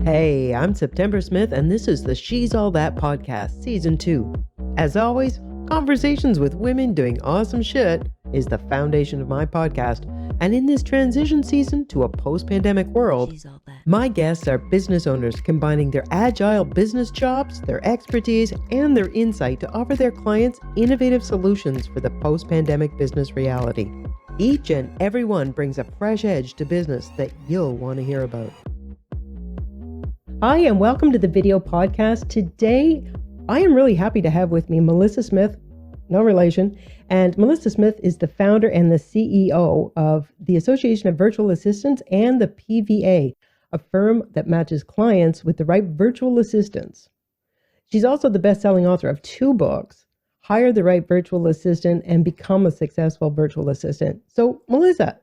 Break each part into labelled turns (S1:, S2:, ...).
S1: Hey, I'm September Smith, and this is the She's All That podcast, Season 2. As always, conversations with women doing awesome shit is the foundation of my podcast. And in this transition season to a post-pandemic world, my guests are business owners combining their agile business jobs, their expertise, and their insight to offer their clients innovative solutions for the post-pandemic business reality. Each and every one brings a fresh edge to business that you'll want to hear about. Hi, and welcome to the video podcast. Today, I am really happy to have with me Melissa Smith, no relation, and Melissa Smith is the founder and the CEO of the Association of Virtual Assistants and the PVA, a firm that matches clients with the right virtual assistants. She's also the best-selling author of 2 books, Hire the Right Virtual Assistant and Become a Successful Virtual Assistant. So, Melissa,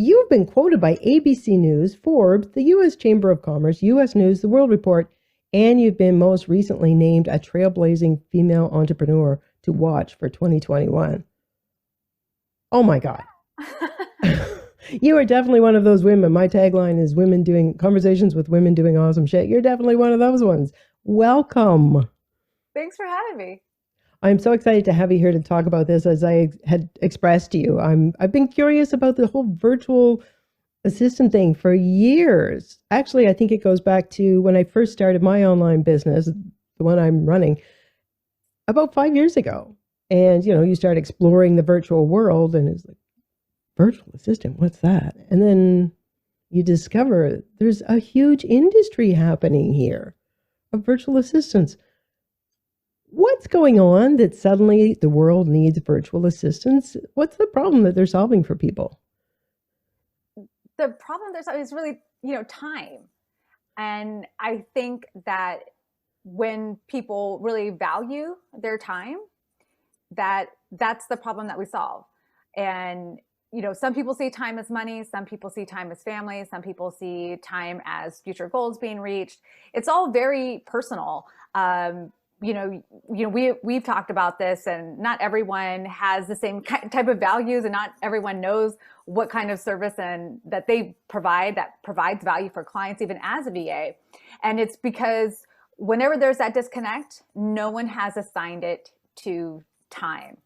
S1: you've been quoted by ABC News, Forbes, the U.S. Chamber of Commerce, U.S. News, The World Report, and you've been most recently named a trailblazing female entrepreneur to watch for 2021. Oh my God. You are definitely one of those women. My tagline is women doing conversations with women doing awesome shit. You're definitely one of those ones. Welcome.
S2: Thanks for having me.
S1: I'm so excited to have you here to talk about this. As I had expressed to you, I've been curious about the whole virtual assistant thing for years. Actually, I think it goes back to when I first started my online business, the one I'm running, about 5 years ago. And, you start exploring the virtual world and it's like, virtual assistant, what's that? And then you discover there's a huge industry happening here of virtual assistants. What's going on that suddenly the world needs virtual assistants? What's the problem that they're solving for people?
S2: The problem is really, time. And I think that when people really value their time, that's the problem that we solve. And, some people see time as money, some people see time as family, some people see time as future goals being reached. It's all very personal. We've talked about this, and not everyone has the same type of values, and not everyone knows what kind of service and that they provide that provides value for clients, even as a VA. And it's because whenever there's that disconnect, no one has assigned it to time.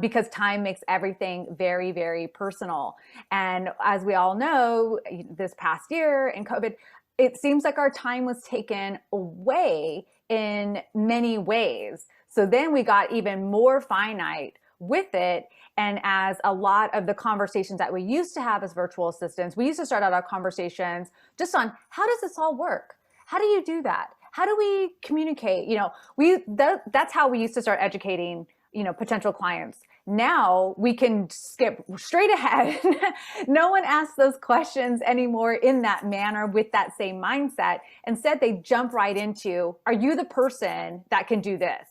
S2: Because time makes everything very, very personal. And as we all know, this past year in COVID, it seems like our time was taken away in many ways. So then we got even more finite with it. And as a lot of the conversations that we used to have as virtual assistants, we used to start out our conversations just on how does this all work? How do you do that? How do we communicate? That's how we used to start educating, potential clients. Now we can skip straight ahead. No one asks those questions anymore in that manner with that same mindset. Instead, they jump right into, are you the person that can do this?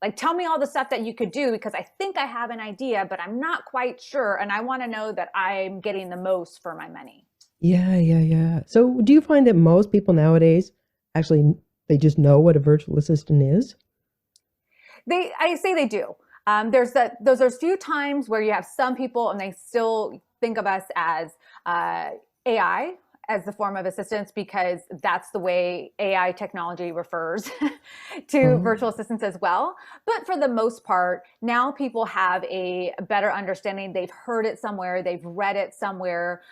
S2: Like, tell me all the stuff that you could do because I think I have an idea, but I'm not quite sure. And I want to know that I'm getting the most for my money.
S1: Yeah. So do you find that most people nowadays, actually, they just know what a virtual assistant is?
S2: I say they do. There's few times where you have some people and they still think of us as AI as the form of assistance because that's the way AI technology refers to virtual assistants as well. But for the most part, now people have a better understanding. They've heard it somewhere. They've read it somewhere.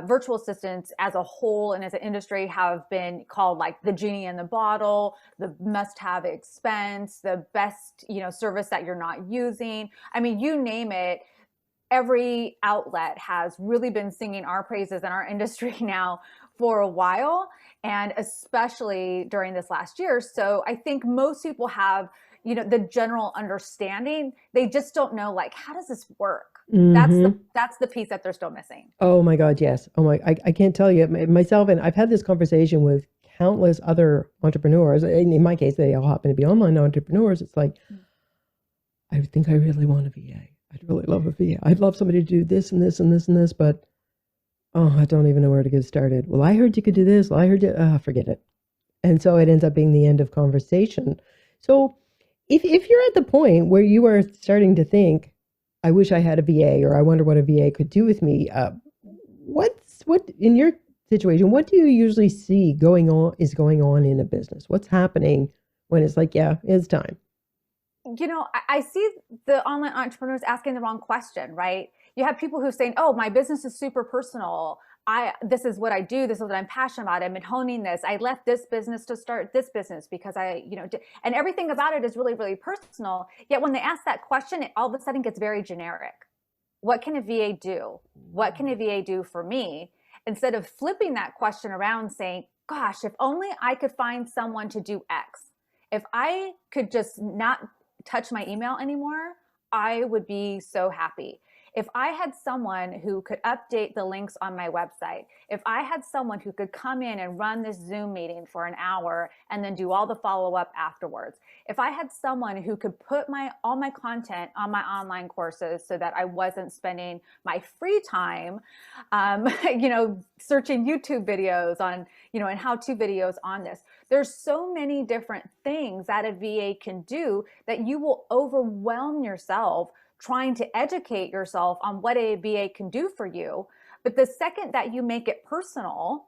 S2: Virtual assistants as a whole and as an industry have been called like the genie in the bottle, the must-have expense, the best, service that you're not using. I mean, you name it. Every outlet has really been singing our praises in our industry now for a while, and especially during this last year. So I think most people have, the general understanding. They just don't know, like, how does this work? That's the piece that they're still missing.
S1: Oh my God, yes. I can't tell you myself, and I've had this conversation with countless other entrepreneurs. In my case, they all happen to be online entrepreneurs. It's like, I think I really want a VA. I'd really love a VA. I'd love somebody to do this and this and this and this, but I don't even know where to get started. Well, I heard you could do this. Well, I heard you, forget it. And so it ends up being the end of conversation. So if you're at the point where you are starting to think, I wish I had a VA, or I wonder what a VA could do with me, what in your situation, what do you usually see going on in a business? What's happening when it's like, yeah, it's time?
S2: You know, I see the online entrepreneurs asking the wrong question, right? You have people who are saying, oh, my business is super personal. This is what I do. This is what I'm passionate about. I've been honing this. I left this business to start this business because and everything about it is really, really personal. Yet when they ask that question, it all of a sudden gets very generic. What can a VA do? What can a VA do for me? Instead of flipping that question around saying, gosh, if only I could find someone to do X. If I could just not touch my email anymore, I would be so happy. If I had someone who could update the links on my website, if I had someone who could come in and run this Zoom meeting for an hour and then do all the follow-up afterwards, if I had someone who could put all my content on my online courses so that I wasn't spending my free time, searching YouTube videos on, and how-to videos on this. There's so many different things that a VA can do that you will overwhelm yourself trying to educate yourself on what a VA can do for you. But the second that you make it personal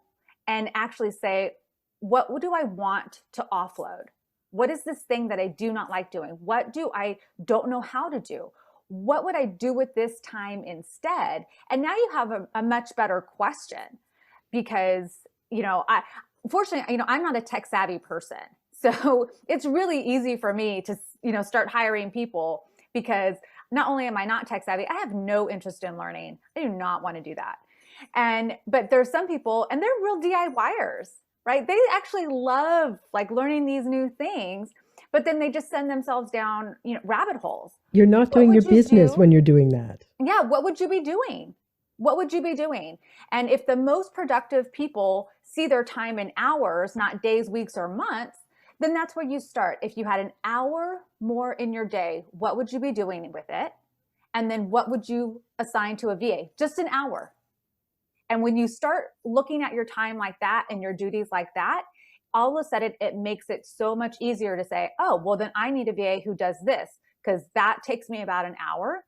S2: and actually say, what do I want to offload? What is this thing that I do not like doing? What do I don't know how to do? What would I do with this time instead? And now you have a much better question because, fortunately, I'm not a tech savvy person. So it's really easy for me to, start hiring people because not only am I not tech savvy, I have no interest in learning. I do not want to do that. But there's some people, and they're real DIYers, right? They actually love learning these new things, but then they just send themselves down, rabbit holes.
S1: You're not doing your business when you're doing that.
S2: Yeah. What would you be doing? What would you be doing? And if the most productive people see their time in hours, not days, weeks, or months, then that's where you start. If you had an hour more in your day, what would you be doing with it? And then what would you assign to a VA? Just an hour. And when you start looking at your time like that and your duties like that, all of a sudden it makes it so much easier to say, oh, well, then I need a VA who does this because that takes me about an hour.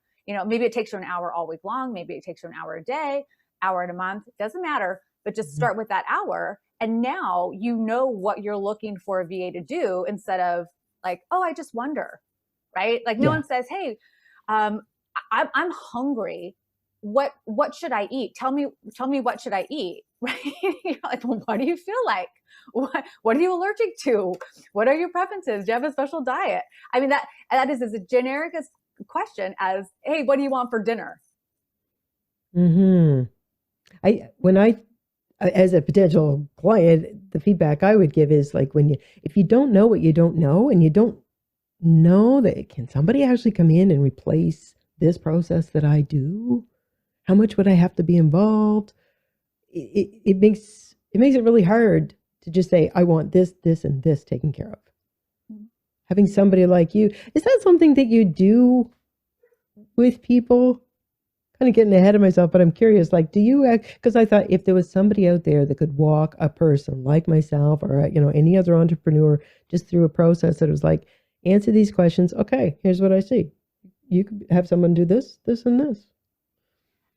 S2: Maybe it takes you an hour all week long. Maybe it takes you an hour a day, hour in a month. It doesn't matter, but just start with that hour. And now you know what you're looking for a VA to do instead of oh, I just wonder, right? No one says, hey, I'm hungry. What should I eat? Tell me what should I eat, right? You're like, well, what do you feel like? What are you allergic to? What are your preferences? Do you have a special diet? I mean, that is as generic as question as, hey, what do you want for dinner?
S1: As a potential client, the feedback I would give is if you don't know what you don't know, and you don't know that, can somebody actually come in and replace this process that I do? How much would I have to be involved? It makes it really hard to just say, I want this, this, and this taken care of. Mm-hmm. Having somebody like you, is that something that you do with people? Kind of getting ahead of myself, but I'm curious, do you because I thought if there was somebody out there that could walk a person like myself or, any other entrepreneur just through a process that was answer these questions. Okay, here's what I see. You could have someone do this, this, and this.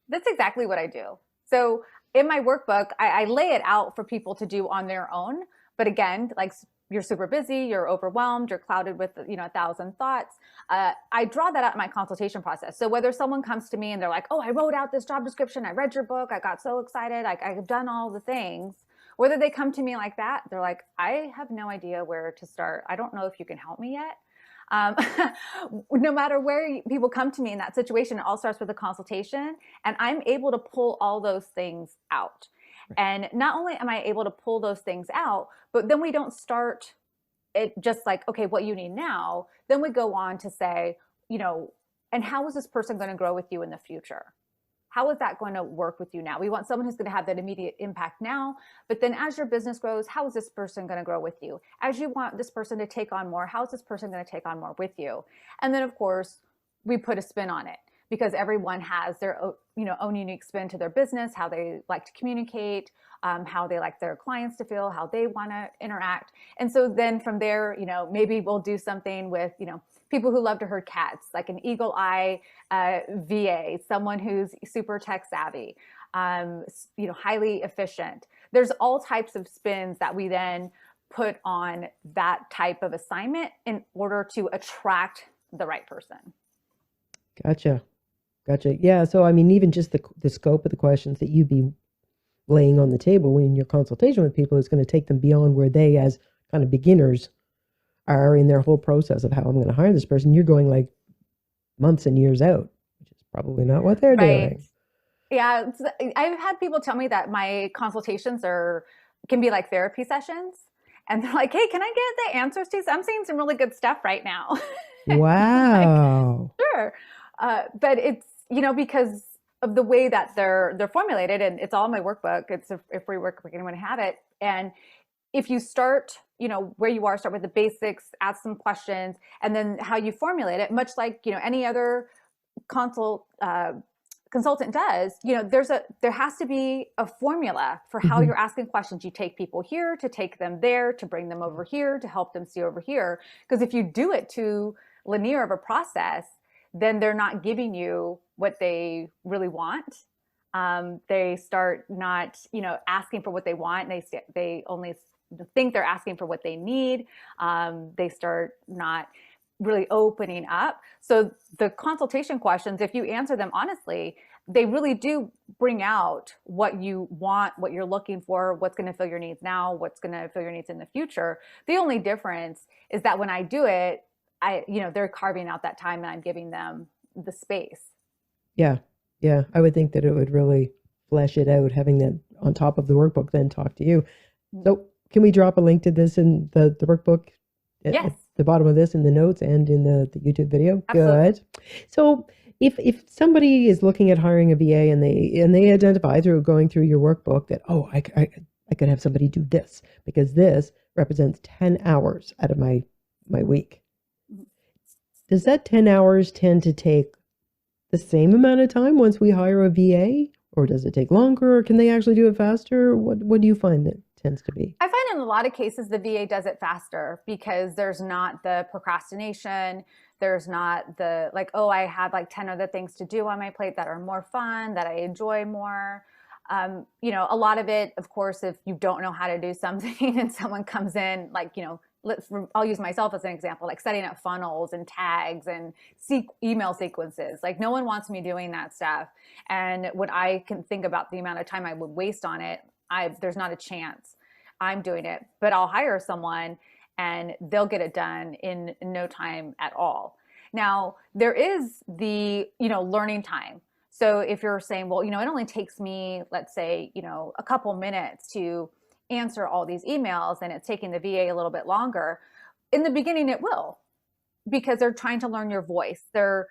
S2: That's exactly what I do. So in my workbook, I lay it out for people to do on their own. But again, you're super busy, you're overwhelmed, you're clouded with 1,000 thoughts. I draw that out in my consultation process. So whether someone comes to me and they're like, oh, I wrote out this job description, I read your book, I got so excited, I've done all the things. Whether they come to me like that, they're like, I have no idea where to start. I don't know if you can help me yet. No matter where people come to me in that situation, it all starts with a consultation, and I'm able to pull all those things out. And not only am I able to pull those things out, but then we don't start it just okay, what you need now. Then we go on to say, and how is this person going to grow with you in the future? How is that going to work with you now? We want someone who's going to have that immediate impact now, but then as your business grows, how is this person going to grow with you? As you want this person to take on more, how is this person going to take on more with you? And then of course, we put a spin on it, because everyone has their own unique spin to their business, how they like to communicate, how they like their clients to feel, how they want to interact. And so then from there, maybe we'll do something with, people who love to herd cats, like an eagle eye VA, someone who's super tech savvy, highly efficient. there's all types of spins that we then put on that type of assignment in order to attract the right person.
S1: Gotcha. Yeah. So, I mean, even just the scope of the questions that you'd be laying on the table when your consultation with people is going to take them beyond where they, as kind of beginners, are in their whole process of how I'm going to hire this person. You're going like months and years out, which is probably not what they're doing.
S2: Yeah. I've had people tell me that my consultations can be like therapy sessions. And they're like, hey, can I get the answers to this? I'm seeing some really good stuff right now.
S1: Wow.
S2: Like, sure. But it's, because of the way that they're formulated, and it's all in my workbook. It's a free workbook, anyone have it. And if you start, where you are, start with the basics, ask some questions, and then how you formulate it, much like, any other consultant does, there has to be a formula for how you're asking questions. You take people here to take them there, to bring them over here, to help them see over here. Because if you do it too linear of a process, then they're not giving you what they really want. They start not, asking for what they want. They only think they're asking for what they need. They start not really opening up. So the consultation questions, if you answer them honestly, they really do bring out what you want, what you're looking for, what's going to fill your needs now, what's going to fill your needs in the future. The only difference is that when I do it, they're carving out that time and I'm giving them the space. Yeah.
S1: I would think that it would really flesh it out, having that on top of the workbook, then talk to you. So can we drop a link to this in the workbook?
S2: Yes.
S1: At the bottom of this, in the notes and in the YouTube video.
S2: Absolutely.
S1: Good. So if somebody is looking at hiring a VA and they identify through going through your workbook that, oh, I could have somebody do this because this represents 10 hours out of my week. Does that 10 hours tend to take the same amount of time once we hire a VA, or does it take longer, or can they actually do it faster? What do you find it tends to be?
S2: I find in a lot of cases the VA does it faster because there's not the procrastination. There's not the like, oh, I have like 10 other things to do on my plate that are more fun, that I enjoy more. A lot of it, of course, if you don't know how to do something and someone comes in, like, I'll use myself as an example, like setting up funnels and tags and email sequences. Like no one wants me doing that stuff. And when I can think about the amount of time I would waste on it, there's not a chance I'm doing it, but I'll hire someone and they'll get it done in no time at all. Now there is the, learning time. So if you're saying, well, it only takes me, let's say, a couple minutes to answer all these emails and it's taking the VA a little bit longer. In the beginning, it will, because they're trying to learn your voice. They're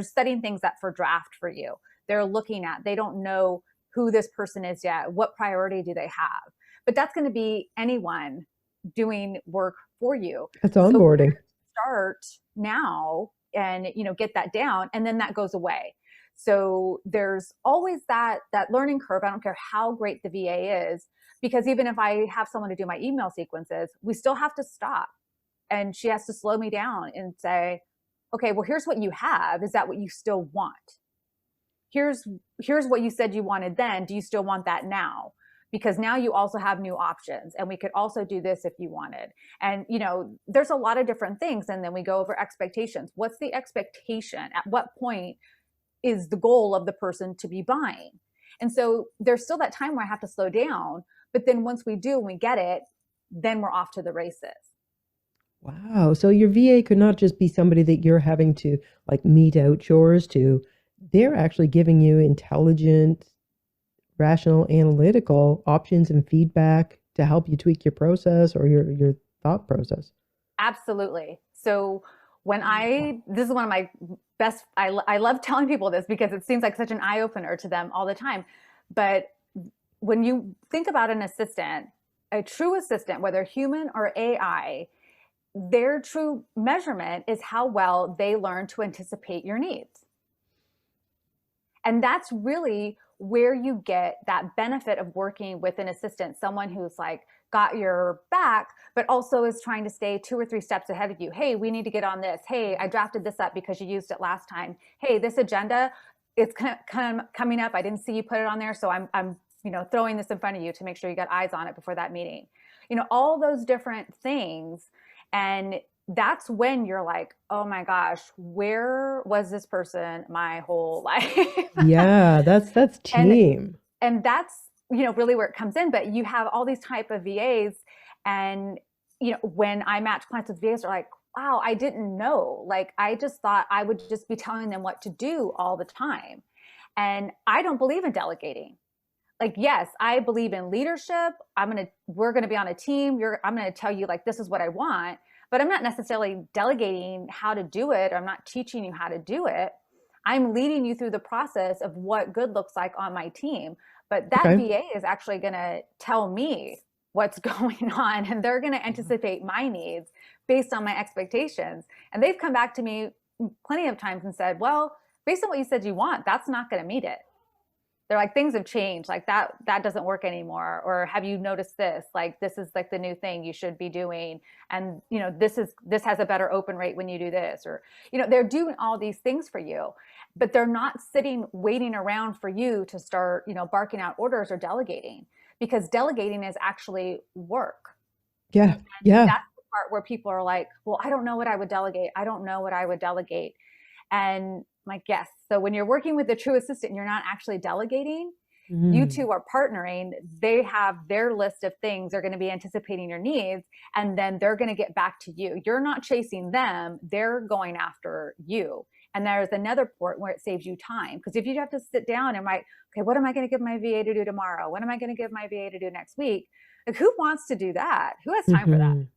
S2: setting things up for draft for you. They're looking at, they don't know who this person is yet. What priority do they have? But that's going to be anyone doing work for you.
S1: That's onboarding.
S2: So start now and, get that down, and then that goes away. So there's always that learning curve. I don't care how great the VA is, because even if I have someone to do my email sequences, we still have to stop. And she has to slow me down and say, okay, well, here's what you have. Is that what you still want? Here's what you said you wanted then. Do you still want that now? Because now you also have new options, and we could also do this if you wanted. And, there's a lot of different things. And then we go over expectations. What's the expectation? At what point is the goal of the person to be buying? And so there's still that time where I have to slow down. But then once we do and we get it, then we're off to the races.
S1: Wow. So your VA could not just be somebody that you're having to like mete out chores to. They're actually giving you intelligent, rational, analytical options and feedback to help you tweak your process or your thought process.
S2: Absolutely. So this is one of my best, I love telling people this because it seems like such an eye opener to them all the time. But when you think about an assistant, a true assistant, whether human or AI, their true measurement is how well they learn to anticipate your needs. And that's really where you get that benefit of working with an assistant, someone who's like got your back, but also is trying to stay 2 or 3 steps ahead of you. Hey, we need to get on this. Hey, I drafted this up because you used it last time. Hey, this agenda, it's kind of coming up. I didn't see you put it on there, so I'm throwing this in front of you to make sure you got eyes on it before that meeting, all those different things. And that's when you're like, oh my gosh, where was this person my whole life?
S1: Yeah, that's team.
S2: And that's, really where it comes in. But you have all these type of VAs, and, when I match clients with VAs, they're like, wow, I didn't know. Like, I just thought I would just be telling them what to do all the time. And I don't believe in delegating. Like, yes, I believe in leadership. We're going to be on a team. I'm going to tell you, like, this is what I want, but I'm not necessarily delegating how to do it. I'm not teaching you how to do it. I'm leading you through the process of what good looks like on my team. But that VA is actually going to tell me what's going on, and they're going to anticipate my needs based on my expectations. And they've come back to me plenty of times and said, well, based on what you said you want, that's not going to meet it. They're like, things have changed, like that doesn't work anymore. Or have you noticed this? Like, this is like the new thing you should be doing. And, this has a better open rate when you do this, or, they're doing all these things for you, but they're not sitting, waiting around for you to start, barking out orders or delegating, because delegating is actually work.
S1: Yeah.
S2: And
S1: yeah.
S2: That's the part where people are like, well, I don't know what I would delegate. I don't know what I would delegate. And like, yes. So when you're working with a true assistant and you're not actually delegating, you two are partnering. They have their list of things they're going to be anticipating your needs, and then they're going to get back to you. You're not chasing them. They're going after you. And there's another part where it saves you time. Because if you have to sit down and write, okay, what am I going to give my VA to do tomorrow? What am I going to give my VA to do next week? Like, who wants to do that? Who has time for that?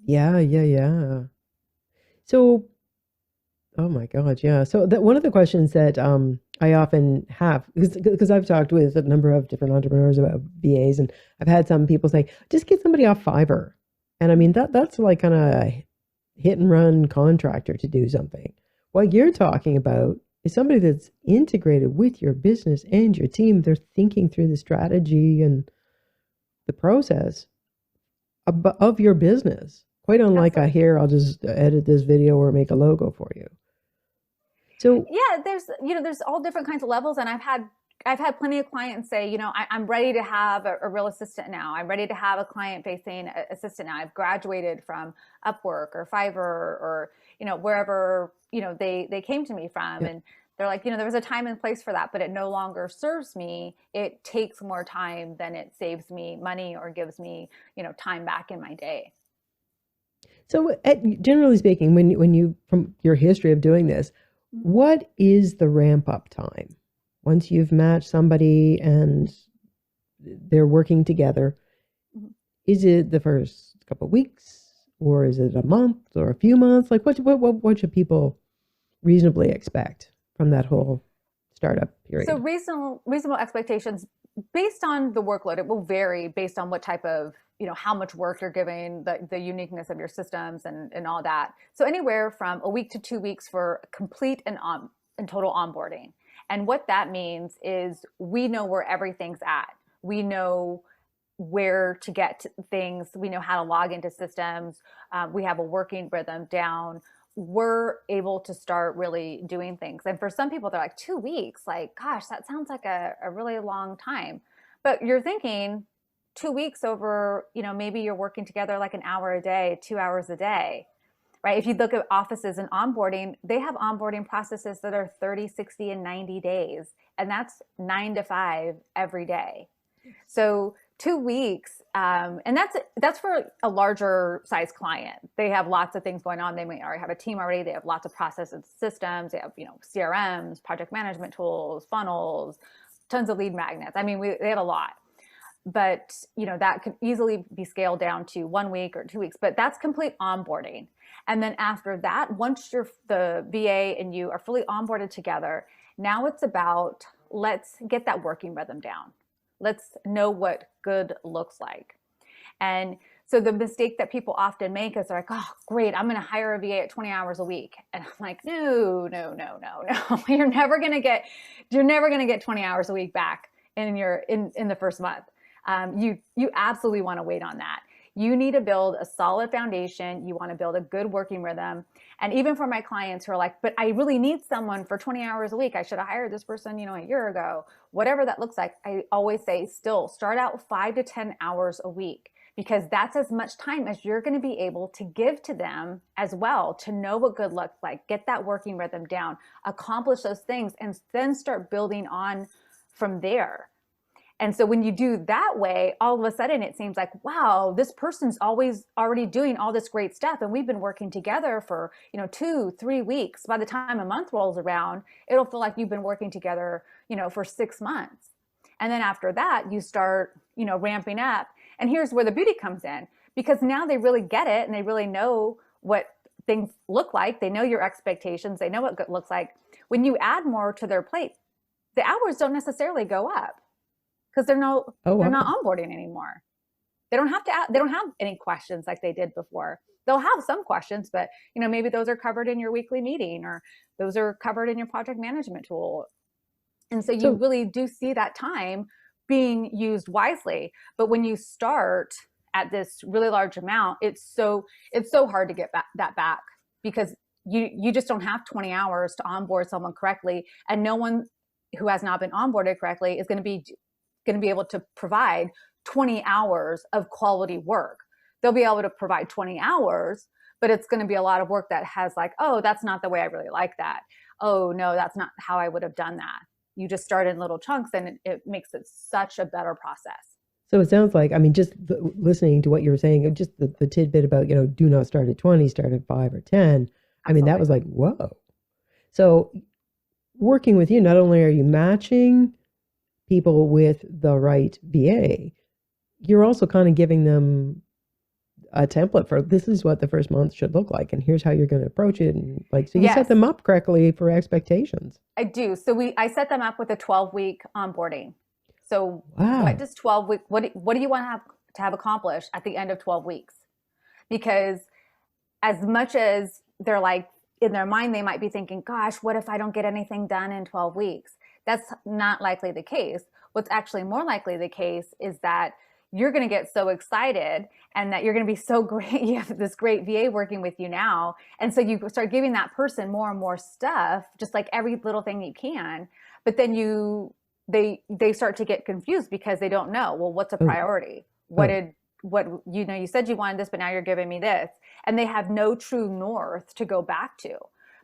S1: Yeah. So, oh my God, yeah. So one of the questions that I often have, because I've talked with a number of different entrepreneurs about VAs, and I've had some people say, just get somebody off Fiverr. And I mean, that's like kind of a hit and run contractor to do something. What you're talking about is somebody that's integrated with your business and your team. They're thinking through the strategy and the process of your business. Quite unlike I'll just edit this video or make a logo for you. So
S2: yeah, there's all different kinds of levels. And I've had plenty of clients say, I'm ready to have a real assistant now. I'm ready to have a client-facing assistant now. I've graduated from Upwork or Fiverr or, wherever, they came to me from. Yeah. And they're like, there was a time and place for that, but it no longer serves me. It takes more time than it saves me money or gives me, time back in my day.
S1: So generally speaking, when you, from your history of doing this, what is the ramp up time? Once you've matched somebody and they're working together, is it the first couple of weeks, or is it a month or a few months? Like what should people reasonably expect from that whole startup period?
S2: So reasonable expectations based on the workload. It will vary based on what type of, how much work you're giving, the uniqueness of your systems and all that. So anywhere from a week to 2 weeks for complete and total onboarding. And what that means is we know where everything's at. We know where to get things. We know how to log into systems. We have a working rhythm down. We're able to start really doing things. And for some people, they're like 2 weeks, like, gosh, that sounds like a really long time. But you're thinking 2 weeks over, maybe you're working together like an hour a day, 2 hours a day, right? If you look at offices and onboarding, they have onboarding processes that are 30, 60, and 90 days. And that's 9 to 5 every day. So 2 weeks, and that's for a larger size client. They have lots of things going on. They may already have a team already. They have lots of processes, systems. They have, CRMs, project management tools, funnels, tons of lead magnets. I mean, they have a lot. But, that could easily be scaled down to 1 week or 2 weeks, but that's complete onboarding. And then after that, once the VA and you are fully onboarded together, now it's about, let's get that working rhythm down. Let's know what good looks like. And so the mistake that people often make is they're like, oh, great, I'm going to hire a VA at 20 hours a week. And I'm like, no. You're never going to get 20 hours a week back in the first month. You absolutely want to wait on that. You need to build a solid foundation. You want to build a good working rhythm. And even for my clients who are like, but I really need someone for 20 hours a week. I should have hired this person, a year ago, whatever that looks like. I always say still start out with 5 to 10 hours a week, because that's as much time as you're going to be able to give to them as well, to know what good looks like, get that working rhythm down, accomplish those things, and then start building on from there. And so when you do that way, all of a sudden it seems like, wow, this person's always already doing all this great stuff. And we've been working together for, 2-3 weeks. By the time a month rolls around, it'll feel like you've been working together, for 6 months. And then after that, you start, ramping up. And here's where the beauty comes in, because now they really get it and they really know what things look like. They know your expectations. They know what good looks like. When you add more to their plate, the hours don't necessarily go up, because they're not onboarding anymore. They don't have any questions like they did before. They'll have some questions, but maybe those are covered in your weekly meeting, or those are covered in your project management tool. And so you really do see that time being used wisely. But when you start at this really large amount, it's so hard to get that back, because you just don't have 20 hours to onboard someone correctly, and no one who has not been onboarded correctly is going to be able to provide 20 hours of quality work. They'll be able to provide 20 hours, but it's going to be a lot of work that has like, oh, that's not the way I really like that. Oh no, that's not how I would have done that. You just start in little chunks, and it makes it such a better process.
S1: So it sounds like, just listening to what you were saying, just the tidbit about, do not start at 20, start at 5 or 10.
S2: Absolutely.
S1: That was like, whoa. So working with you, not only are you matching people with the right VA, you're also kind of giving them a template for, this is what the first month should look like, and here's how you're going to approach it. And so you set them up correctly for expectations.
S2: I do. So I set them up with a 12-week onboarding. So what does 12 week, what do you want to have accomplished at the end of 12 weeks? Because as much as they're like, in their mind, they might be thinking, gosh, what if I don't get anything done in 12 weeks? That's not likely the case. What's actually more likely the case is that you're going to get so excited, and that you're going to be so great. You have this great VA working with you now. And so you start giving that person more and more stuff, just like every little thing you can. But then they start to get confused, because they don't know, well, what's a priority? You said you wanted this, but now you're giving me this. And they have no true north to go back to.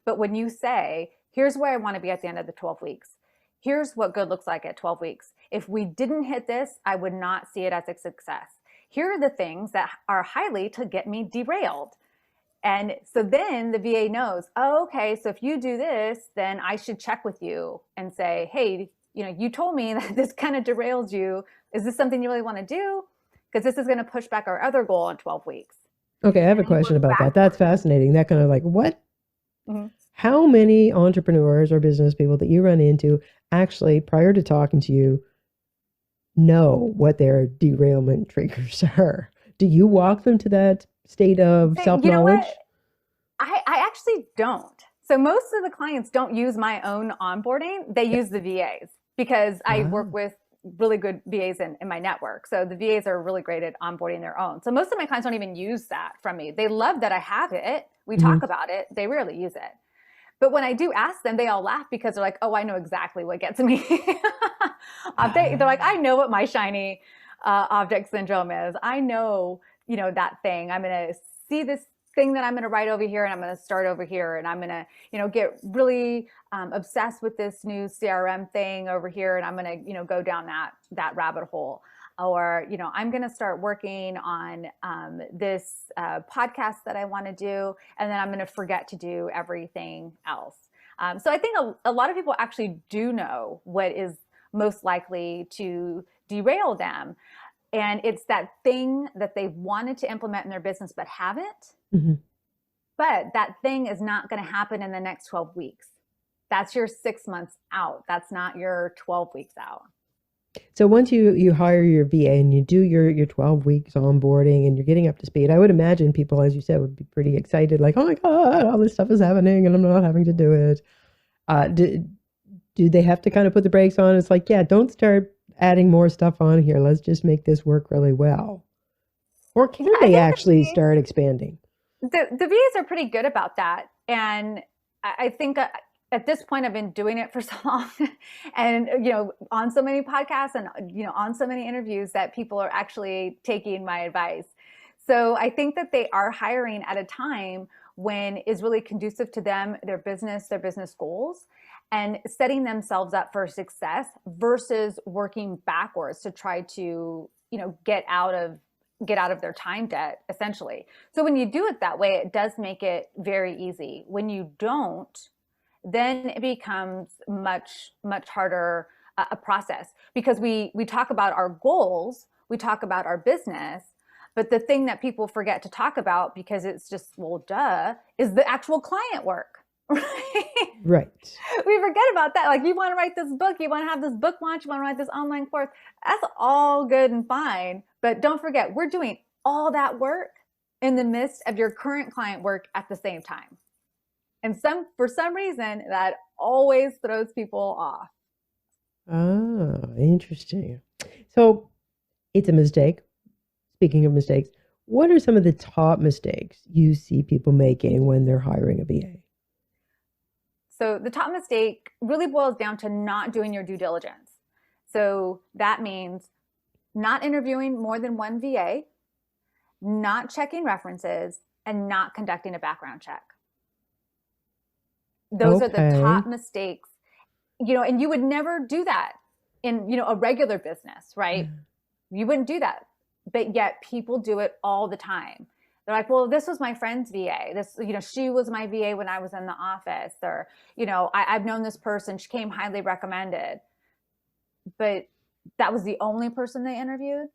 S2: But when you say, here's where I want to be at the end of the 12 weeks. Here's what good looks like at 12 weeks. If we didn't hit this, I would not see it as a success. Here are the things that are highly to get me derailed. And so then the VA knows, oh, okay, so if you do this, then I should check with you and say, hey, you told me that this kind of derails you. Is this something you really want to do? Because this is going to push back our other goal in 12 weeks.
S1: Okay, I have a question about that. That's fascinating. That kind of like, what?
S2: Mm-hmm.
S1: How many entrepreneurs or business people that you run into actually, prior to talking to you, know what their derailment triggers are? Do you walk them to that state of self-knowledge?
S2: I actually don't. So most of the clients don't use my own onboarding. They use the VAs, because I work with really good VAs in my network. So the VAs are really great at onboarding their own. So most of my clients don't even use that from me. They love that I have it. We talk about it. They rarely use it. But when I do ask them, they all laugh, because they're like, oh, I know exactly what gets me. They're like, I know what my shiny object syndrome is. I know, that thing. I'm going to see this thing that I'm going to write over here, and I'm going to start over here, and I'm going to, get really obsessed with this new CRM thing over here, and I'm going to, go down that rabbit hole. Or, I'm going to start working on this podcast that I want to do, and then I'm going to forget to do everything else. So I think a lot of people actually do know what is most likely to derail them. And it's that thing that they wanted to implement in their business but haven't. Mm-hmm. But that thing is not going to happen in the next 12 weeks. That's your 6 months out. That's not your 12 weeks out.
S1: So once you hire your VA and you do your 12 weeks onboarding and you're getting up to speed, I would imagine people, as you said, would be pretty excited, like, oh my God, all this stuff is happening and I'm not having to do it. Do they have to kind of put the brakes on? It's like, yeah, don't start adding more stuff on here. Let's just make this work really well. Or can they actually start expanding?
S2: The VAs are pretty good about that. And I think at this point, I've been doing it for so long and, on so many podcasts and, on so many interviews that people are actually taking my advice. So I think that they are hiring at a time when is really conducive to them, their business goals, and setting themselves up for success versus working backwards to try to, get out of their time debt, essentially. So when you do it that way, it does make it very easy. When you don't, then it becomes much harder a process, because we talk about our goals, we talk about our business, but the thing that people forget to talk about, because it's just, well, duh, is the actual client work.
S1: Right.
S2: We forget about that. Like, you want to write this book, you want to have this book launch, you want to write this online course. That's all good and fine. But don't forget, we're doing all that work in the midst of your current client work at the same time. And for some reason, that always throws people off.
S1: Ah, interesting. So it's a mistake. Speaking of mistakes, what are some of the top mistakes you see people making when they're hiring a VA?
S2: So the top mistake really boils down to not doing your due diligence. So that means not interviewing more than one VA, not checking references, and not conducting a background check. Those are the top mistakes, and you would never do that in, a regular business, right? You wouldn't do that, but yet people do it all the time. They're like, well, this was my friend's VA. This, she was my VA when I was in the office, or, I've known this person, she came highly recommended, but that was the only person they interviewed.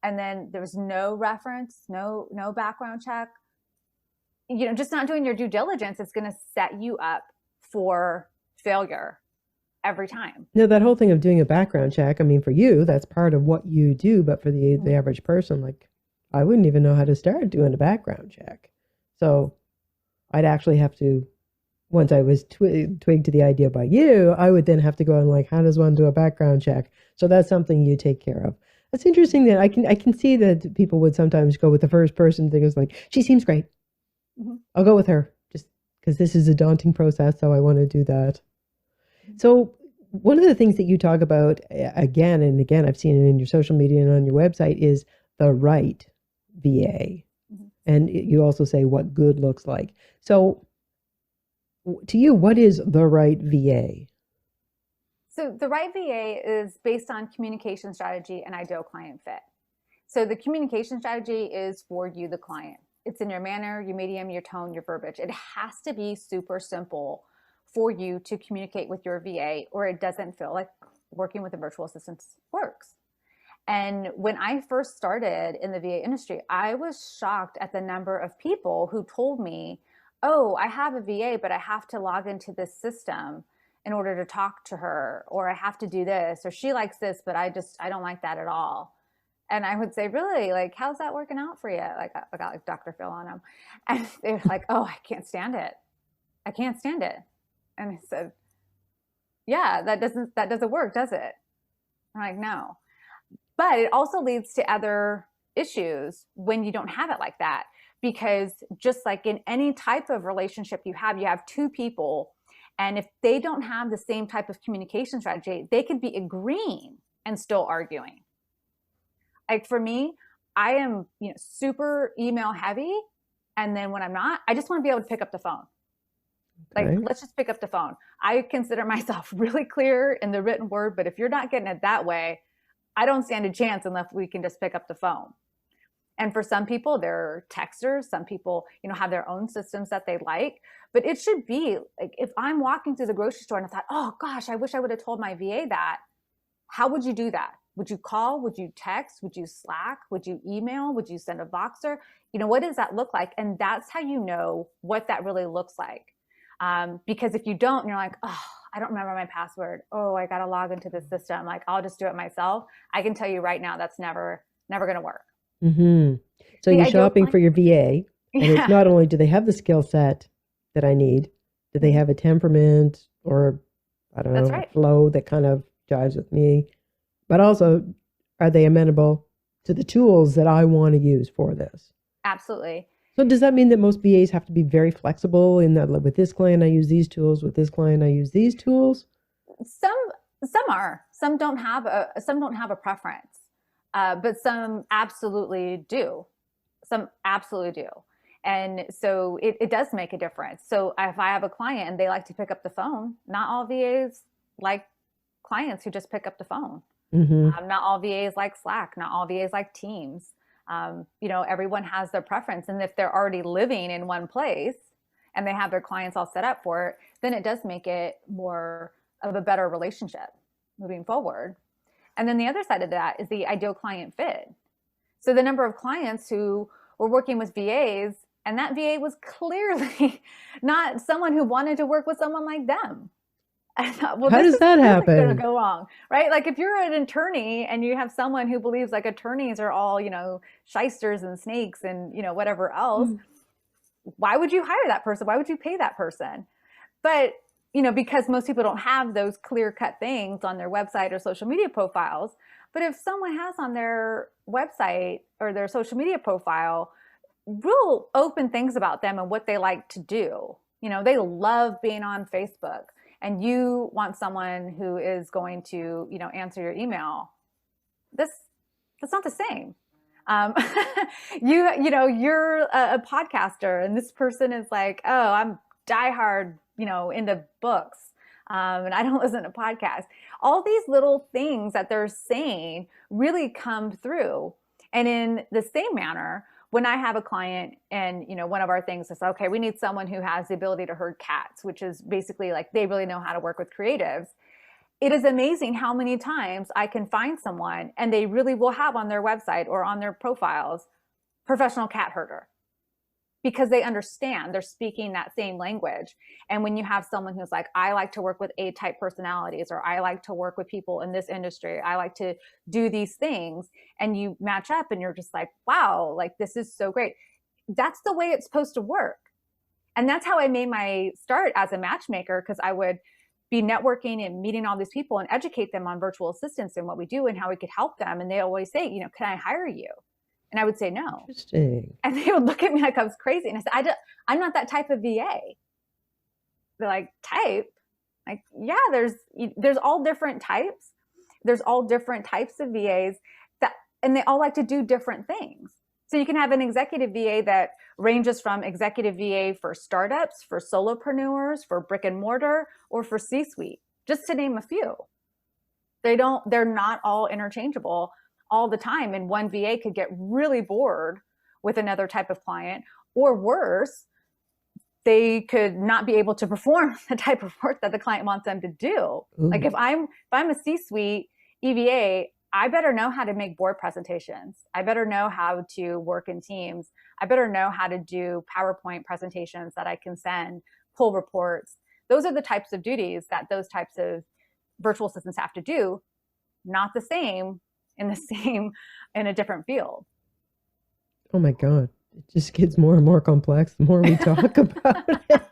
S2: And then there was no reference, no background check. Just not doing your due diligence is going to set you up for failure every time.
S1: No, that whole thing of doing a background check, I mean, for you, that's part of what you do, but for the average person, like, I wouldn't even know how to start doing a background check. So I'd actually have to, once I was twigged to the idea by you, I would then have to go and like, how does one do a background check? So that's something you take care of. That's interesting that I can see that people would sometimes go with the first person thing. Is like, she seems great. I'll go with her just because this is a daunting process. So I want to do that. So one of the things that you talk about again and again, I've seen it in your social media and on your website, is the right VA. And you also say what good looks like. So to you, what is the right VA?
S2: So the right VA is based on communication strategy and ideal client fit. So the communication strategy is for you, the client. It's in your manner, your medium, your tone, your verbiage. It has to be super simple for you to communicate with your VA, or it doesn't feel like working with a virtual assistant works. And when I first started in the VA industry, I was shocked at the number of people who told me, oh, I have a VA, but I have to log into this system in order to talk to her, or I have to do this, or she likes this, but I don't like that at all. And I would say, really, like, how's that working out for you? Like, I got like Dr. Phil on them. And they were like, oh, I can't stand it. I can't stand it. And I said, yeah, that doesn't work, does it? I'm like, no. But it also leads to other issues when you don't have it like that. Because just like in any type of relationship you have two people, and if they don't have the same type of communication strategy, they could be agreeing and still arguing. Like for me, I am, super email heavy. And then when I'm not, I just want to be able to pick up the phone. Okay. Like, let's just pick up the phone. I consider myself really clear in the written word, but if you're not getting it that way, I don't stand a chance unless we can just pick up the phone. And for some people, they're texters. Some people, have their own systems that they like. But it should be like, if I'm walking through the grocery store and I thought, oh gosh, I wish I would have told my VA that. How would you do that? Would you call? Would you text? Would you Slack? Would you email? Would you send a Voxer? What does that look like? And that's how you know what that really looks like. Because if you don't, and you're like, oh, I don't remember my password. Oh, I got to log into the system. Like, I'll just do it myself. I can tell you right now, that's never going to work.
S1: Mm-hmm. So you're shopping for your VA, and it's not only do they have the skill set that I need, do they have a temperament or, I don't know, flow that kind of jives with me, but also, are they amenable to the tools that I want to use for this.
S2: Absolutely.
S1: So does that mean that most VAs have to be very flexible in that, like, with this client I use these tools, with this client I use these tools?
S2: Some are. Some don't have a preference, but some absolutely do. Some absolutely do. And so it does make a difference. So if I have a client and they like to pick up the phone, not all VAs like clients who just pick up the phone. Not all VAs like Slack, not all VAs like Teams. Everyone has their preference. And if they're already living in one place and they have their clients all set up for it, then it does make it more of a better relationship moving forward. And then the other side of that is the ideal client fit. So the number of clients who were working with VAs, and that VA was clearly not someone who wanted to work with someone like them. I thought, well,
S1: how does that happen?
S2: Going to go wrong, right? Like if you're an attorney and you have someone who believes like attorneys are all, shysters and snakes and, whatever else, why would you hire that person? Why would you pay that person? But, because most people don't have those clear-cut things on their website or social media profiles. But if someone has on their website or their social media profile real open things about them and what they like to do, they love being on Facebook, and you want someone who is going to, answer your email, that's not the same. You're a podcaster, and this person is like, oh, I'm diehard, into books, and I don't listen to podcasts. All these little things that they're saying really come through. And in the same manner, when I have a client and, one of our things is, okay, we need someone who has the ability to herd cats, which is basically like they really know how to work with creatives. It is amazing how many times I can find someone and they really will have on their website or on their profiles, professional cat herder, because they understand, they're speaking that same language. And when you have someone who's like, I like to work with A-type personalities, or I like to work with people in this industry, I like to do these things, and you match up and you're just like, wow, like this is so great. That's the way it's supposed to work. And that's how I made my start as a matchmaker, because I would be networking and meeting all these people and educate them on virtual assistants and what we do and how we could help them. And they always say, can I hire you? And I would say no.
S1: Interesting.
S2: And they would look at me like I was crazy. And I said, I'm not that type of VA. They're like, type? Like, yeah, there's all different types. There's all different types of VAs and they all like to do different things. So you can have an executive VA that ranges from executive VA for startups, for solopreneurs, for brick and mortar, or for C-suite, just to name a few. They're not all interchangeable all the time. And one VA could get really bored with another type of client, or worse, they could not be able to perform the type of work that the client wants them to do. Ooh. Like if I'm a C-suite EVA, I better know how to make board presentations. I better know how to work in teams. I better know how to do PowerPoint presentations that I can send, pull reports. Those are the types of duties that those types of virtual assistants have to do, not the same in a different field.
S1: Oh my God. It just gets more and more complex the more we talk about it.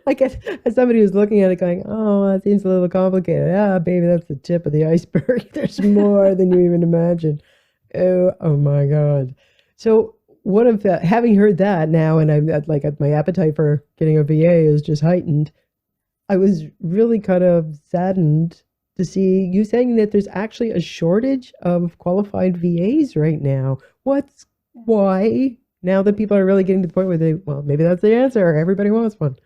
S1: Like as somebody who's looking at it going, oh, that seems a little complicated. Ah, baby, that's the tip of the iceberg. There's more than you even imagine. Oh my God. So what if having heard that now, and I'm like my appetite for getting a VA is just heightened. I was really kind of saddened to see you saying that there's actually a shortage of qualified VAs right now. Why? Now that people are really getting to the point where maybe that's the answer. Everybody wants one.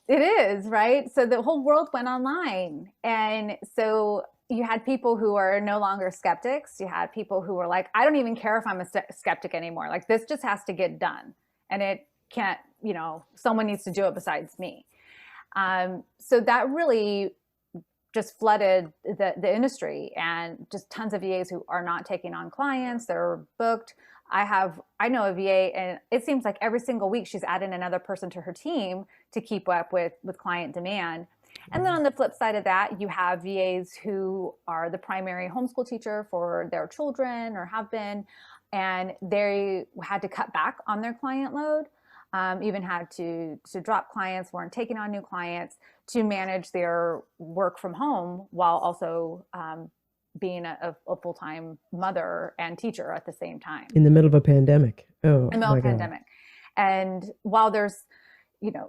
S2: It is, right? So the whole world went online. And so you had people who are no longer skeptics. You had people who were like, I don't even care if I'm a skeptic anymore. Like this just has to get done. And it can't, someone needs to do it besides me. So that really just flooded the industry, and just tons of VAs who are not taking on clients. They're booked. I know a VA, and it seems like every single week she's adding another person to her team to keep up with client demand. And then on the flip side of that, you have VAs who are the primary homeschool teacher for their children, or have been, and they had to cut back on their client load, even had to drop clients, weren't taking on new clients to manage their work from home while also being a full-time mother and teacher at the same time.
S1: In the middle of a pandemic. Oh,
S2: in the middle of a pandemic. And while there's,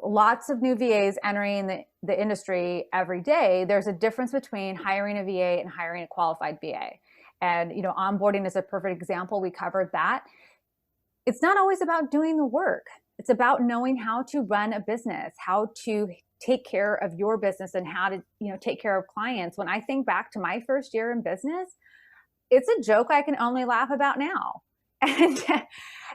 S2: lots of new VAs entering the industry every day, there's a difference between hiring a VA and hiring a qualified VA. And, onboarding is a perfect example. We covered that. It's not always about doing the work. It's about knowing how to run a business, how to take care of your business, and how to, take care of clients. When I think back to my first year in business, it's a joke I can only laugh about now.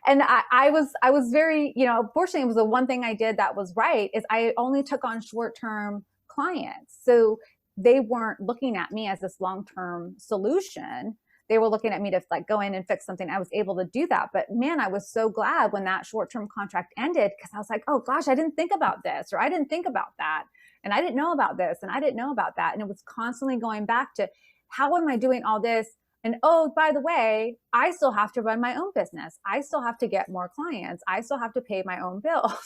S2: And I was very, fortunately, it was the one thing I did that was right, is I only took on short-term clients. So they weren't looking at me as this long-term solution. They were looking at me to go in and fix something. I was able to do that. But man, I was so glad when that short-term contract ended, because I was like, oh gosh, I didn't think about this, or I didn't think about that. And I didn't know about this, and I didn't know about that. And it was constantly going back to, how am I doing all this? And oh, by the way, I still have to run my own business. I still have to get more clients. I still have to pay my own bills.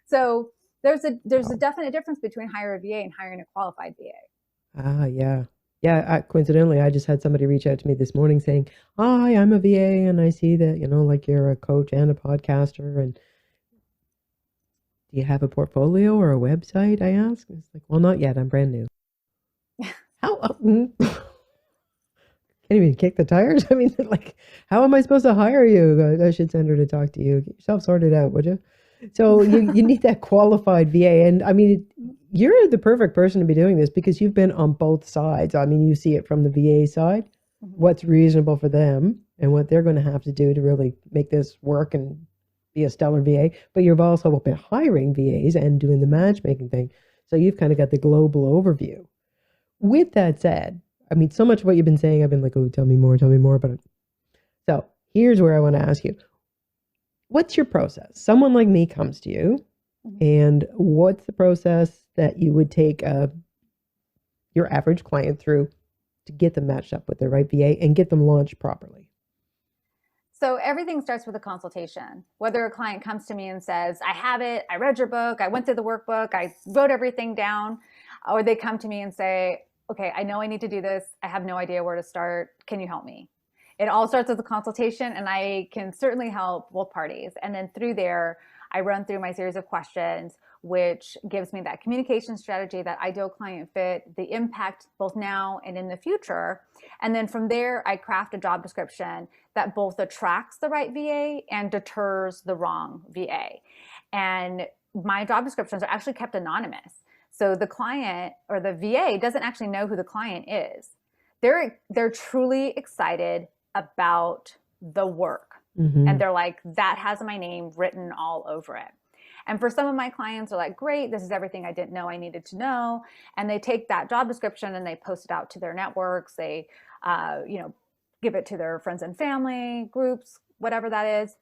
S2: So there's a definite difference between hiring a VA and hiring a qualified VA.
S1: Ah, yeah. Yeah, coincidentally, I just had somebody reach out to me this morning saying, hi, I'm a VA, and I see that, you're a coach and a podcaster, and do you have a portfolio or a website? I asked. It's like, well, not yet. I'm brand new. How? Can't even kick the tires. I mean, how am I supposed to hire you? I should send her to talk to you. Get yourself sorted out, would you? So you need that qualified VA. And I mean, you're the perfect person to be doing this, because you've been on both sides. I mean, you see it from the VA side, what's reasonable for them and what they're going to have to do to really make this work and be a stellar VA. But you've also been hiring VAs and doing the matchmaking thing. So you've kind of got the global overview. With that said, I mean, so much of what you've been saying, I've been like, oh, tell me more about it. So here's where I want to ask you, what's your process? Someone like me comes to you, and what's the process that you would take your average client through to get them matched up with the right VA and get them launched properly?
S2: So everything starts with a consultation. Whether a client comes to me and says, I have it, I read your book, I went through the workbook, I wrote everything down, or they come to me and say, okay, I know I need to do this. I have no idea where to start. Can you help me? It all starts with a consultation, and I can certainly help both parties. And then through there, I run through my series of questions, which gives me that communication strategy, that ideal client fit, the impact both now and in the future. And then from there, I craft a job description that both attracts the right VA and deters the wrong VA. And my job descriptions are actually kept anonymous. So the client or the VA doesn't actually know who the client is. They're truly excited about the work. And they're like, that has my name written all over it. And for some of my clients are like, great, this is everything I didn't know I needed to know. And they take that job description and they post it out to their networks. They, give it to their friends and family groups, whatever that is.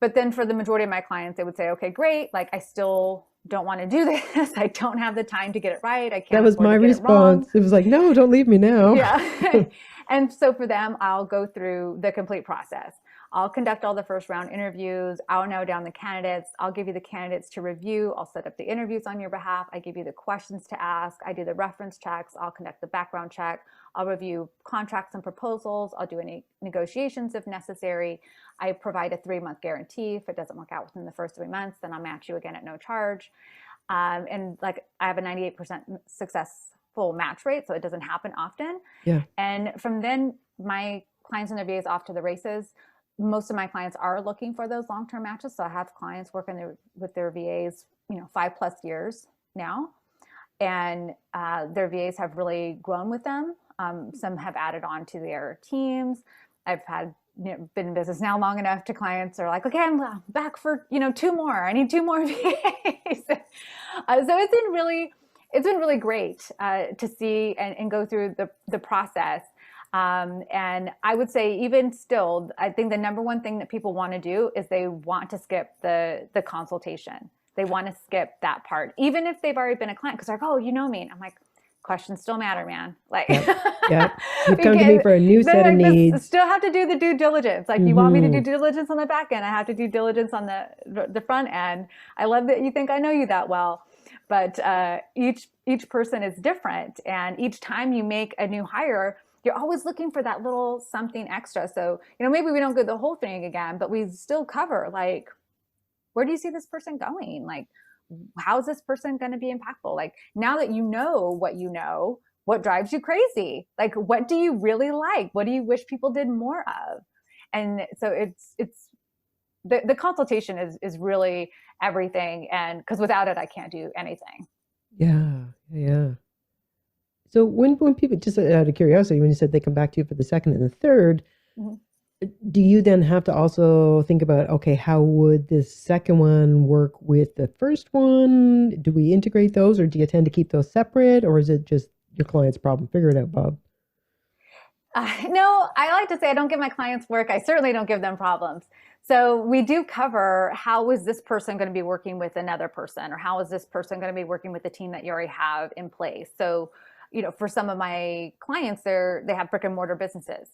S2: But then for the majority of my clients, they would say, okay, great. I still don't want to do this. I don't have the time to get it right. I can't.
S1: That was my response. It was like, no, don't leave me now.
S2: Yeah. And so for them, I'll go through the complete process. I'll conduct all the first round interviews. I'll narrow down the candidates. I'll give you the candidates to review. I'll set up the interviews on your behalf. I give you the questions to ask. I do the reference checks. I'll conduct the background check. I'll review contracts and proposals. I'll do any negotiations if necessary. I provide a 3-month guarantee. If it doesn't work out within the first 3 months, then I'll match you again at no charge. And I have a 98% successful match rate, so it doesn't happen often.
S1: Yeah.
S2: And from then, my clients and their VAs off to the races. Most of my clients are looking for those long-term matches. So I have clients working with their VAs, 5+ years now, and their VAs have really grown with them. Some have added on to their teams. I've had been in business now long enough to clients are like, okay, I'm back for 2 more. I need 2 more VAs. So it's been really great to see and go through the process. And I would say even still, I think the number one thing that people want to do is they want to skip the consultation. They want to skip that part, even if they've already been a client, because they're like, oh, you know me. And I'm like, questions still matter, man.
S1: Yep. You've come to me for a new set of needs.
S2: Still have to do the due diligence. You want me to do due diligence on the back end. I have to do diligence on the front end. I love that you think I know you that well. But each person is different. And each time you make a new hire, you're always looking for that little something extra. So, maybe we don't go the whole thing again, but we still cover, like, where do you see this person going? Like, how's this person going to be impactful? Like, now that you know, what drives you crazy? Like, what do you really like? What do you wish people did more of? And so it's the consultation is really everything. And because without it, I can't do anything.
S1: Yeah. So when people, just out of curiosity, when you said they come back to you for the second and the third, do you then have to also think about, okay, how would this second one work with the first one? Do we integrate those, or do you tend to keep those separate, or is it just your client's problem? Figure it out, Bob.
S2: No, I like to say I don't give my clients work. I certainly don't give them problems. So we do cover, how is this person going to be working with another person, or how is this person going to be working with the team that you already have in place? So, for some of my clients, they have brick and mortar businesses.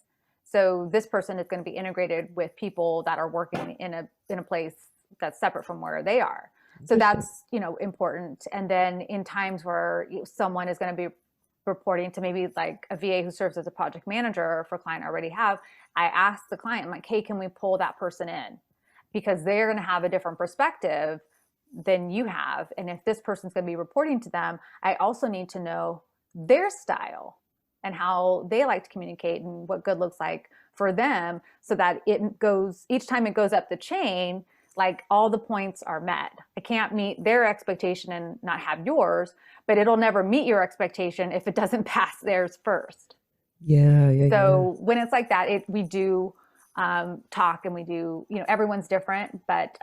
S2: So this person is going to be integrated with people that are working in a place that's separate from where they are. So that's, important. And then in times where someone is going to be reporting to maybe like a VA who serves as a project manager for a client I already have, I ask the client, I'm like, hey, can we pull that person in? Because they're going to have a different perspective than you have. And if this person's going to be reporting to them, I also need to know their style and how they like to communicate and what good looks like for them, so that each time it goes up the chain, like, all the points are met. I can't meet their expectation and not have yours, but it'll never meet your expectation if it doesn't pass theirs first. So when it's like that, we do talk, and we do, everyone's different, but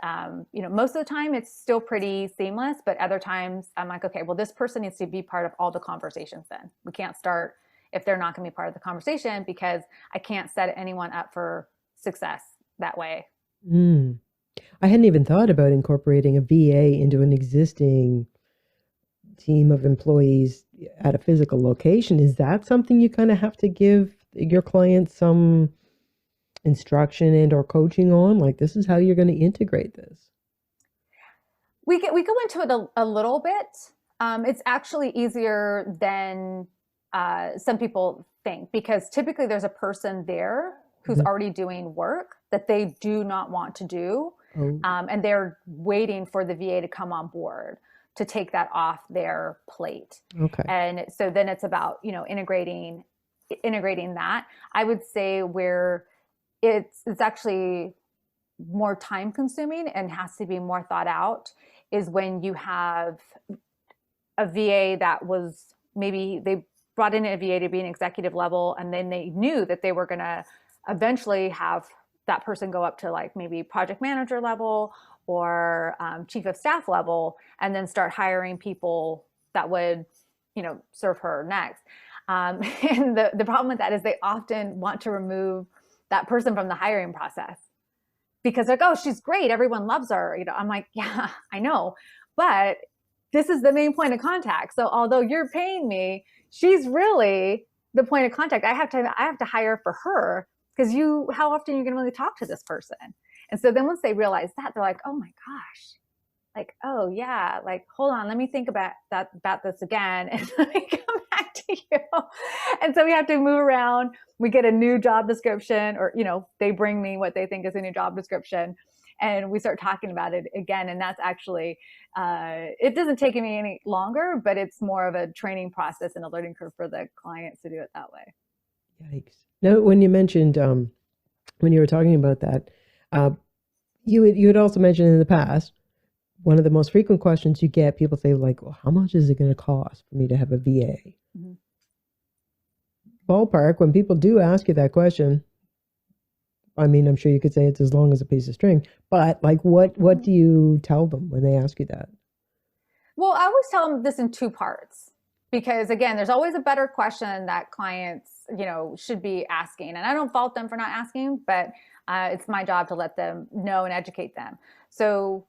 S2: most of the time it's still pretty seamless. But other times I'm like, okay, well, this person needs to be part of all the conversations. Then we can't start if they're not going to be part of the conversation, because I can't set anyone up for success that way.
S1: I hadn't even thought about incorporating a VA into an existing team of employees at a physical location. Is that something you kind of have to give your clients some instruction and or coaching on? Like, this is how you're going to integrate this?
S2: We go into it a little bit. It's actually easier than some people think, because typically there's a person there who's already doing work that they do not want to do. And they're waiting for the VA to come on board to take that off their plate. And so then it's about, integrating that. I would say where it's actually more time consuming and has to be more thought out is when you have a VA that was, maybe they brought in a VA to be an executive level, and then they knew that they were going to eventually have that person go up to like maybe project manager level or chief of staff level, and then start hiring people that would, serve her next. And the problem with that is they often want to remove that person from the hiring process, because they're like, oh, she's great, everyone loves her. I'm like, yeah, I know, but this is the main point of contact. So although you're paying me, she's really the point of contact. I have to hire for her, because how often are you going to really talk to this person? And so then once they realize that, they're like, oh my gosh, like, oh yeah, like, hold on, let me think about this again, and let me come back to you. And so we have to move around. We get a new job description, or, they bring me what they think is a new job description, and we start talking about it again. And that's actually, it doesn't take me any longer, but it's more of a training process and a learning curve for the clients to do it that way.
S1: Yikes. Now, when you mentioned, when you were talking about that, you had also mentioned in the past, one of the most frequent questions you get, people say like, well, how much is it going to cost for me to have a VA? Ballpark, when people do ask you that question, I mean, I'm sure you could say it's as long as a piece of string, but like, what do you tell them when they ask you that?
S2: Well, I always tell them this in two parts, because again, there's always a better question that clients, should be asking. And I don't fault them for not asking, but it's my job to let them know and educate them. So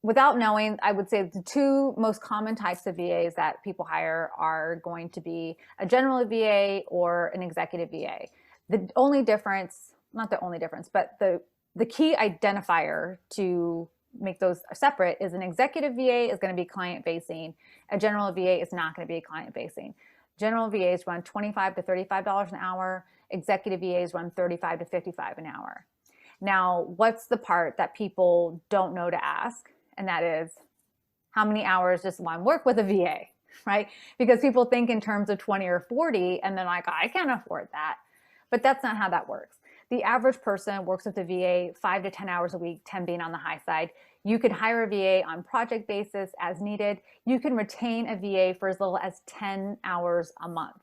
S2: without knowing, I would say the two most common types of VAs that people hire are going to be a general VA or an executive VA. The only difference, not the only difference, but the key identifier to make those separate is an executive VA is going to be client facing. A general VA is not going to be client facing. General VAs run $25 to $35 an hour. Executive VAs run $35 to $55 an hour. Now, what's the part that people don't know to ask? And that is, how many hours does one work with a VA, right? Because people think in terms of 20 or 40, and they're like, I can't afford that. But that's not how that works. The average person works with a VA 5 to 10 hours a week, 10 being on the high side. You can hire a VA on project basis as needed. You can retain a VA for as little as 10 hours a month.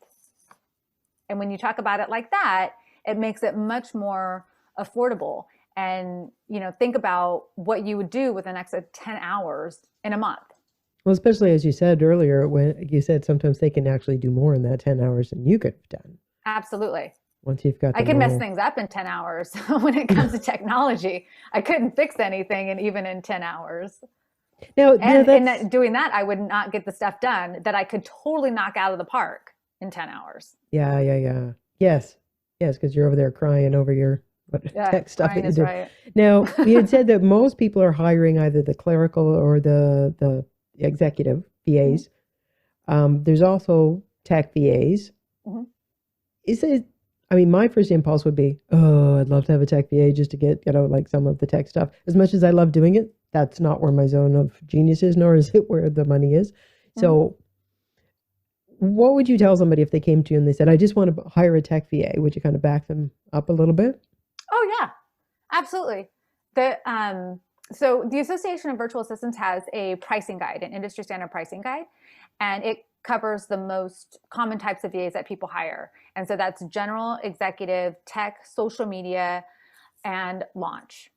S2: And when you talk about it like that, it makes it much more affordable. And, you know, think about what you would do with an extra 10 hours in a month.
S1: Well, especially as you said earlier, when you said sometimes they can actually do more in that 10 hours than you could have done.
S2: Absolutely.
S1: Once you've got,
S2: I can mess things up in 10 hours when it comes to technology. I couldn't fix anything even in 10 hours.
S1: Now,
S2: and doing that, I would not get the stuff done that I could totally knock out of the park in 10 hours.
S1: Yeah. Yes, because you're over there crying over your tech stuff that you do.
S2: Right.
S1: Now, you had said that most people are hiring either the clerical or the executive VAs. There's also tech VAs. Mm-hmm. Is it? I mean, my first impulse would be, oh, I'd love to have a tech VA just to get, like some of the tech stuff. As much as I love doing it, that's not where my zone of genius is, nor is it where the money is. Mm-hmm. So what would you tell somebody if they came to you and they said, I just want to hire a tech VA? Would you kind of back them up a little bit?
S2: Oh, yeah, absolutely. So the Association of Virtual Assistants has a pricing guide, an industry standard pricing guide, and it covers the most common types of VAs that people hire. And so that's general, executive, tech, social media, and launch.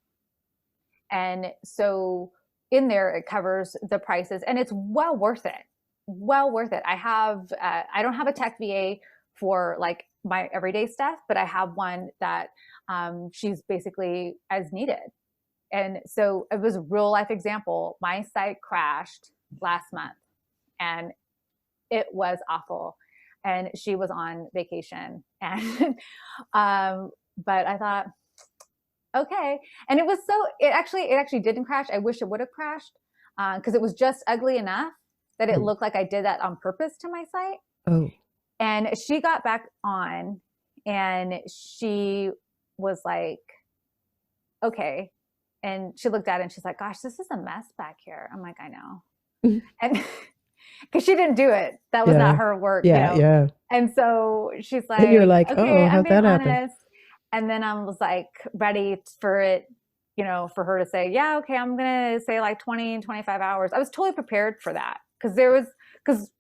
S2: And so in there, it covers the prices, and it's well worth it. Well worth it. I don't have a tech VA for like my everyday stuff, but I have one that she's basically as needed. And so it was a real life example. My site crashed last month and it was awful. And she was on vacation. And but I thought, okay. And it actually didn't crash. I wish it would have crashed because it was just ugly enough that it looked like I did that on purpose to my site.
S1: Oh.
S2: And she got back on and she was like, okay. And she looked at it and she's like, gosh, this is a mess back here. I'm like, I know. And because she didn't do it. That was not her work.
S1: Yeah.
S2: And so she's like,
S1: and you're like,
S2: okay,
S1: how'd that happen?
S2: And then I was like ready for it, for her to say, yeah, okay, I'm going to say like 20 and 25 hours. I was totally prepared for that because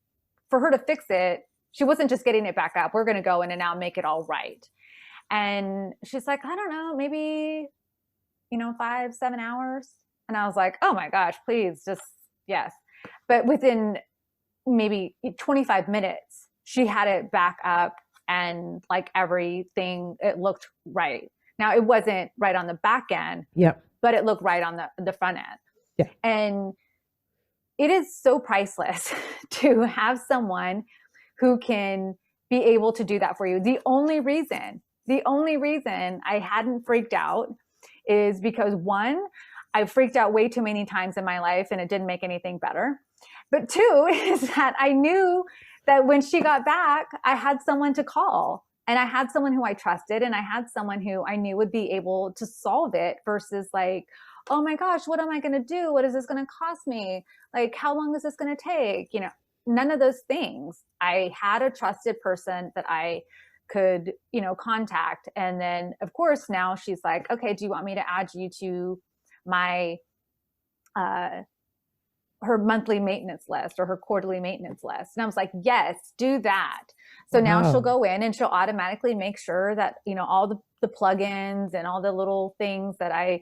S2: for her to fix it, she wasn't just getting it back up. We're going to go in and now make it all right. And she's like, I don't know, maybe, 5-7 hours. And I was like, oh my gosh, please just, yes. But within maybe 25 minutes, she had it back up and like everything, it looked right. Now it wasn't right on the back end, but it looked right on the front end.
S1: Yeah. And
S2: it is so priceless to have someone who can be able to do that for you. The only reason I hadn't freaked out is because one, I freaked out way too many times in my life and it didn't make anything better. But two is that I knew that when she got back, I had someone to call and I had someone who I trusted and I had someone who I knew would be able to solve it versus like, oh my gosh, what am I going to do? What is this going to cost me? Like, how long is this going to take? None of those things. I had a trusted person that I could, contact. And then of course, now she's like, okay, do you want me to add you to my, her monthly maintenance list or her quarterly maintenance list? And I was like, yes, do that. So now she'll go in and she'll automatically make sure that, all the plugins and all the little things that I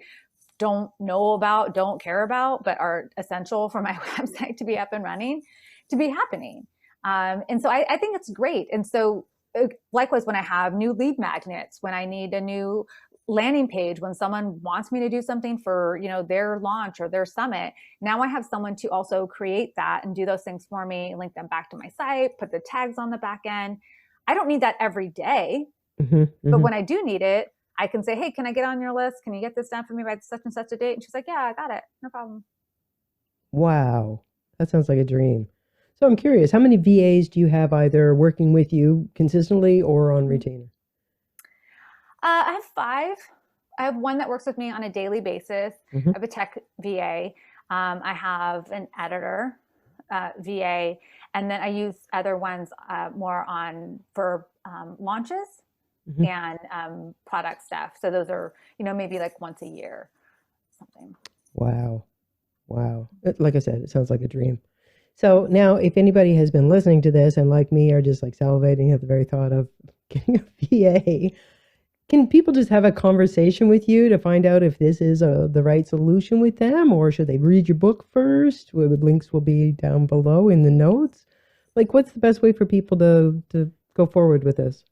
S2: don't know about, don't care about, but are essential for my website to be up and running, to be happening. And so I think it's great. And so likewise, when I have new lead magnets, when I need a new landing page, when someone wants me to do something for, their launch or their summit, now I have someone to also create that and do those things for me, link them back to my site, put the tags on the back end. I don't need that every day, but when I do need it, I can say, hey, can I get on your list? Can you get this done for me by such and such a date? And she's like, yeah, I got it. No problem.
S1: Wow. That sounds like a dream. So I'm curious, how many VAs do you have either working with you consistently or on retainer?
S2: I have 5. I have one that works with me on a daily basis.
S1: Mm-hmm.
S2: I have a tech VA. I have an editor VA, and then I use other ones more for launches
S1: Mm-hmm.
S2: and product stuff. So those are, maybe like once a year, something.
S1: Wow. Like I said, it sounds like a dream. So now if anybody has been listening to this and like me are just like salivating at the very thought of getting a VA, can people just have a conversation with you to find out if this is the right solution with them, or should they read your book first? Links will be down below in the notes. Like, what's the best way for people to go forward with this?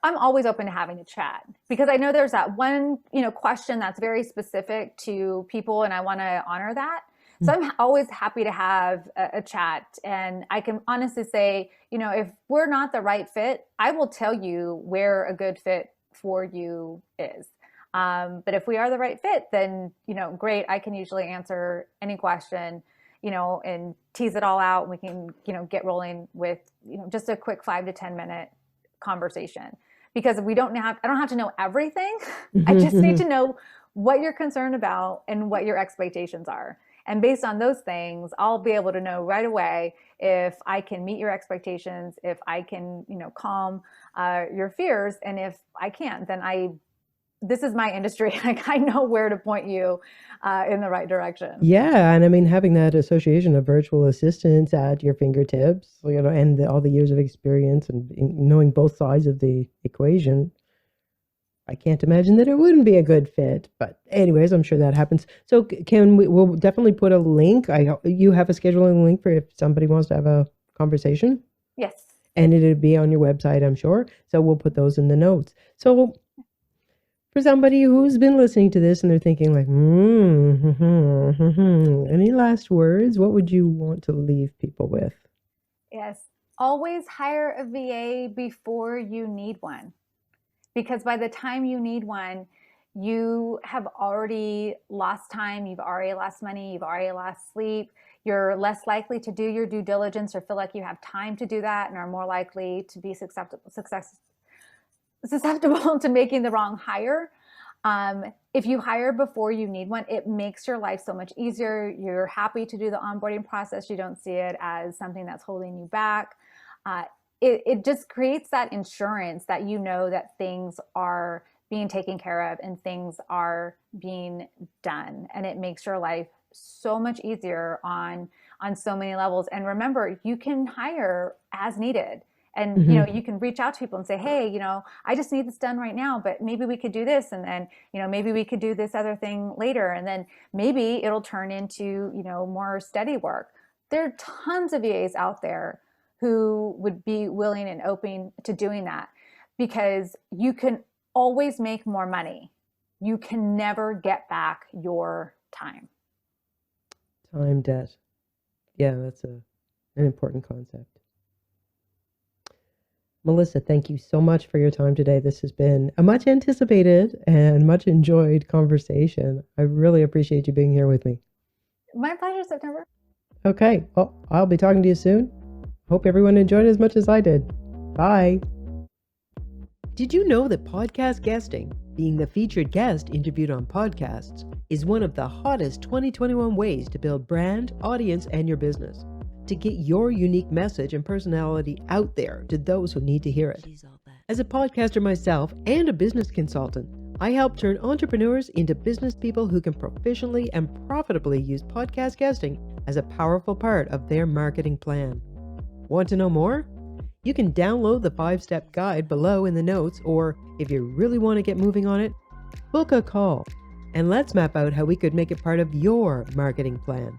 S2: I'm always open to having a chat, because I know there's that one, question that's very specific to people, and I want to honor that. So I'm always happy to have a chat, and I can honestly say, if we're not the right fit, I will tell you where a good fit for you is. But if we are the right fit, then, great. I can usually answer any question, and tease it all out. We can, get rolling with, just a quick 5 to 10 minute conversation, because I don't have to know everything. I just need to know what you're concerned about and what your expectations are. And based on those things, I'll be able to know right away if I can meet your expectations, if I can, calm your fears. And if I can't, then this is my industry. Like, I know where to point you in the right direction.
S1: Yeah. And I mean, having that association of virtual assistants at your fingertips, and all the years of experience and knowing both sides of the equation, I can't imagine that it wouldn't be a good fit. But anyways, I'm sure that happens. So we'll definitely put a link. You have a scheduling link for if somebody wants to have a conversation?
S2: Yes.
S1: And it'll be on your website, I'm sure. So we'll put those in the notes. So for somebody who's been listening to this and they're thinking like, any last words? What would you want to leave people with?
S2: Yes. Always hire a VA before you need one. Because by the time you need one, you have already lost time, you've already lost money, you've already lost sleep. You're less likely to do your due diligence or feel like you have time to do that, and are more likely to be susceptible to making the wrong hire. If you hire before you need one, it makes your life so much easier. You're happy to do the onboarding process. You don't see it as something that's holding you back. It just creates that insurance that that things are being taken care of and things are being done. And it makes your life so much easier on so many levels. And remember, you can hire as needed. And, you can reach out to people and say, hey, I just need this done right now, but maybe we could do this. And then, maybe we could do this other thing later. And then maybe it'll turn into, more steady work. There are tons of VAs out there who would be willing and open to doing that, because you can always make more money. You can never get back your time.
S1: Time debt. Yeah, that's an important concept. Melissa, thank you so much for your time today. This has been a much anticipated and much enjoyed conversation. I really appreciate you being here with me.
S2: My pleasure, September.
S1: Okay, well, I'll be talking to you soon. Hope everyone enjoyed it as much as I did. Bye. Did you know that podcast guesting, being the featured guest interviewed on podcasts, is one of the hottest 2021 ways to build brand, audience, and your business? To get your unique message and personality out there to those who need to hear it. As a podcaster myself and a business consultant, I help turn entrepreneurs into business people who can proficiently and profitably use podcast guesting as a powerful part of their marketing plan. Want to know more? You can download the 5-step guide below in the notes, or if you really want to get moving on it, book a call and let's map out how we could make it part of your marketing plan.